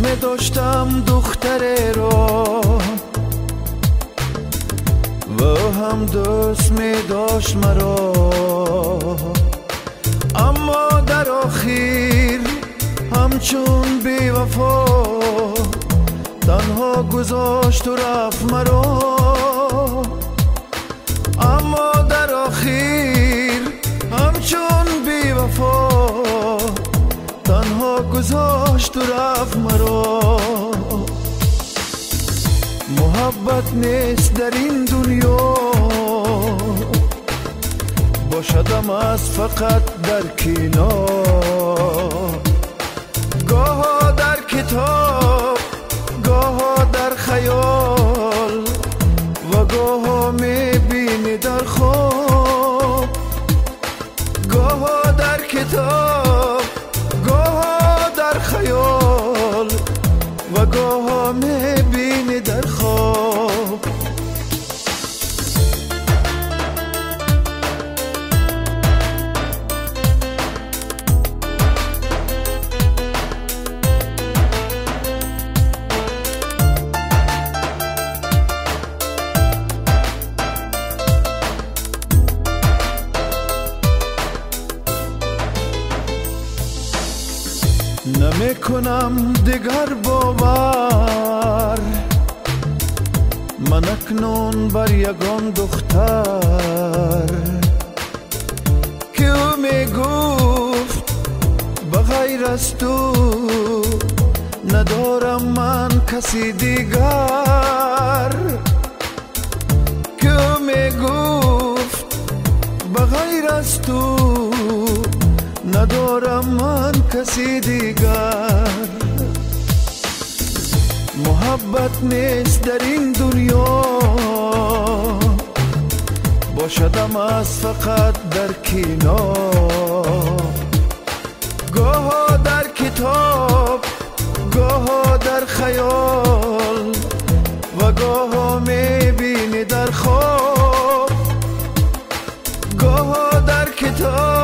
چشم داشتم دختره رو و هم دوست می داشت مرا، اما در آخر همچون بی وفا تنها گذاشت و رفت مرا. اما در آخر همچون بی وفا تنها گذاشت و رفت مرا. محبت نیست در این دنیا، باشدم از فقط در کنار، گاه در کتاب گاه در خیال و گاه میبینی در خواب. گاه در کتاب گاه در خیال و گاه میبینی در خواب. نمی کنم دیگر باور من اکنون بر یگان دختر که او می گفت بغیر از تو ندارم من کسی دیگر، که او می گفت بغیر از تو ندارم من کسی دیگر. محبت نیست در این دنیا، باشدم از فقط در کنار، گاه در کتاب گاه در خیال و گاه میبینی در خواب. گاه در کتاب